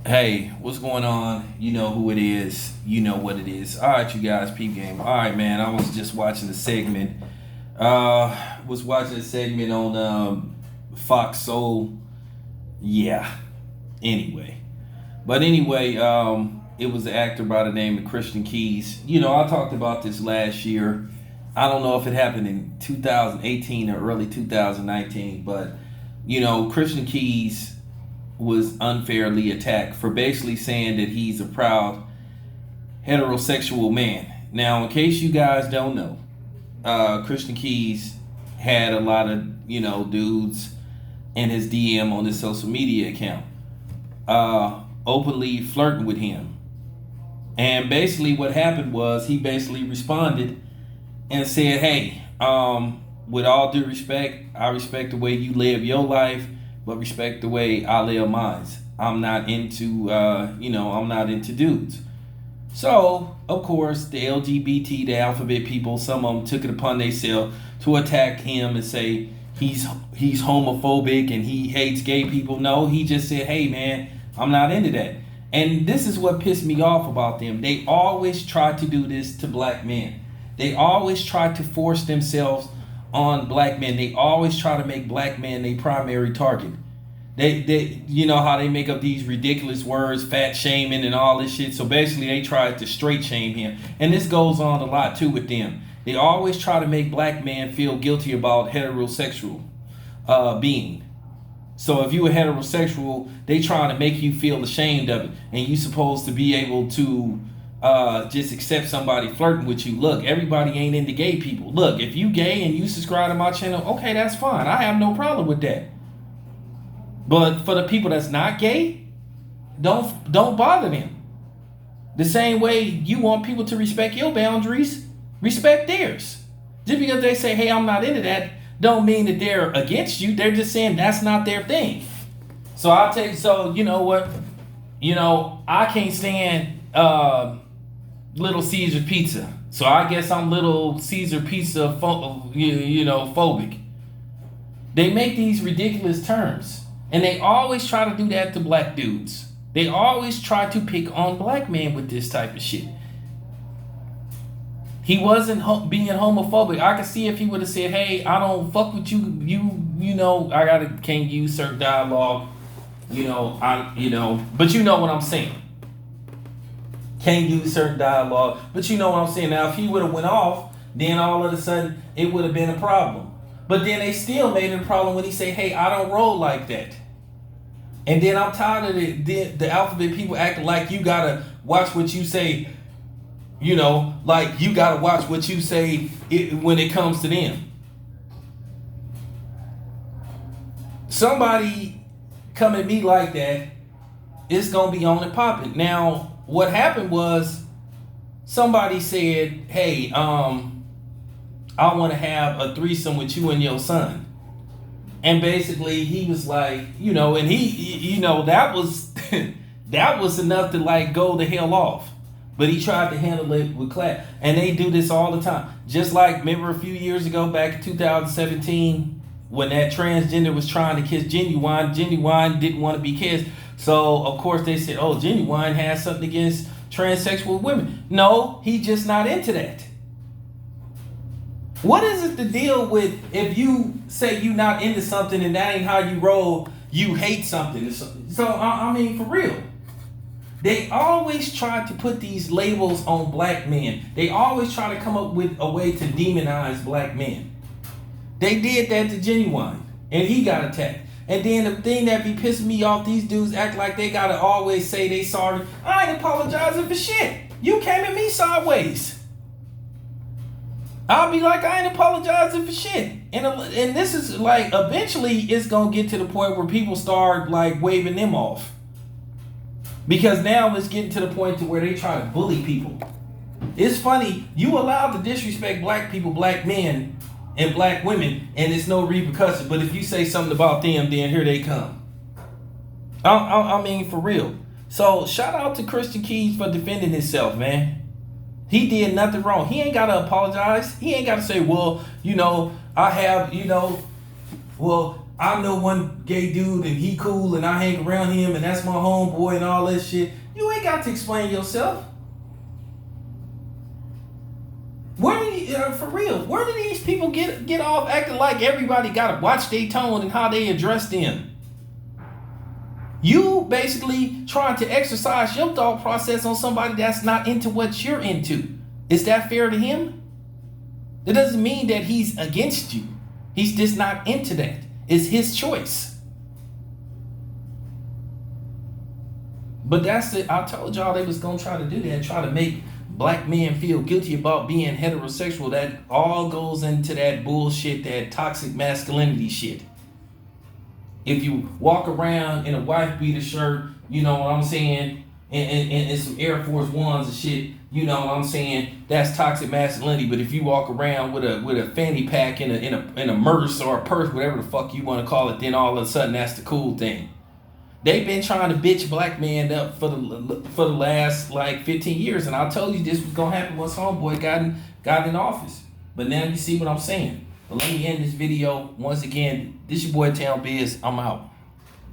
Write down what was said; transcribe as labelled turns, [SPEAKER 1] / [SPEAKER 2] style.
[SPEAKER 1] Hey, what's going on? You know who it is. You know what it is. All right, you guys, peep game. All right, man. I was just watching the segment. Was watching a segment on Fox Soul. Yeah. Anyway, it was an actor by the name of Kristin Keyes. You know, I talked about this last year. I don't know if it happened in 2018 or early 2019, but Kristin Keyes was unfairly attacked for basically saying that he's a proud heterosexual man. Now, in case you guys don't know, Kristin Keyes had a lot of, dudes in his DM on his social media account, openly flirting with him. And basically what happened was he basically responded and said, hey, with all due respect, I respect the way you live your life, but respect the way I live mine. I'm not into, I'm not into dudes. So, of course, the LGBT, the alphabet people, some of them took it upon themselves to attack him and say he's homophobic and he hates gay people. No, he just said, hey, man, I'm not into that. And this is what pissed me off about them. They always try to do this to black men. They always try to force themselves on black men. They always try to make black men their primary target. They you know how they make up these ridiculous words, fat shaming and all this shit. So basically they try to straight shame him. And this goes on a lot too with them. They always try to make black men feel guilty about heterosexual being. So if you were heterosexual, they trying to make you feel ashamed of it. And you supposed to be able to just accept somebody flirting with you. Look, everybody ain't into gay people. Look, if you gay and you subscribe to my channel, okay, that's fine. I have no problem with that. But for the people that's not gay, don't bother them. The same way you want people to respect your boundaries, respect theirs. Just because they say, hey, I'm not into that, don't mean that they're against you. They're just saying that's not their thing. So you know what? I can't stand Little Caesar pizza. So I guess I'm Little Caesar pizza phobic. They make these ridiculous terms. And they always try to do that to black dudes. They always try to pick on black men with this type of shit. He wasn't being homophobic. I could see if he would have said, hey, I don't fuck with you. I can't use certain dialogue. But you know what I'm saying. Can't use certain dialogue, but you know what I'm saying. Now, if he would have went off, then all of a sudden it would have been a problem. But then they still made it a problem when he say, hey, I don't roll like that. And then I'm tired of the alphabet people acting like you gotta watch what you say, like you gotta watch what you say when it comes to them. Somebody come at me like that, it's gonna be on and popping. Now, what happened was somebody said, hey, I want to have a threesome with you and your son. And basically he was like, and he, that was that was enough to like go the hell off. But he tried to handle it with class. And they do this all the time. Just like, remember a few years ago, back in 2017, when that transgender was trying to kiss Genuine didn't want to be kissed. So, of course, they said, oh, Genuine has something against transsexual women. No, he's just not into that. What is it the deal with if you say you're not into something and that ain't how you roll, you hate something? So, I mean, for real. They always try to put these labels on black men. They always try to come up with a way to demonize black men. They did that to Genuine, and he got attacked. And then the thing that be pissing me off, these dudes act like they gotta always say they sorry. I ain't apologizing for shit. You came at me sideways. I'll be like, I ain't apologizing for shit. And this is like, eventually it's gonna get to the point where people start like waving them off. Because now it's getting to the point to where they try to bully people. It's funny, you allowed to disrespect black people, black men, and black women, and it's no repercussion. But if you say something about them, then here they come. I mean, for real. So shout out to Kristin Keyes for defending himself, man. He did nothing wrong. He ain't got to apologize. He ain't got to say, well, I have, well, I know one gay dude and he cool and I hang around him and that's my homeboy and all that shit. You ain't got to explain yourself. Where did for real? Where did these people get off acting like everybody got to watch their tone and how they address them? You basically trying to exercise your thought process on somebody that's not into what you're into. Is that fair to him? That doesn't mean that he's against you. He's just not into that. It's his choice. But that's it. I told y'all they was gonna try to do that, try to make black men feel guilty about being heterosexual. That all goes into that bullshit, that toxic masculinity shit. If you walk around in a wife beater shirt, you know what I'm saying, and some Air Force Ones and shit, you know what I'm saying, that's toxic masculinity. But if you walk around with a fanny pack in a merce or a purse, whatever the fuck you want to call it, then all of a sudden that's the cool thing. They've been trying to bitch black men up for the last like 15 years, and I told you this was gonna happen once homeboy got in office. But now you see what I'm saying. But let me end this video once again. This your boy Town Biz. I'm out.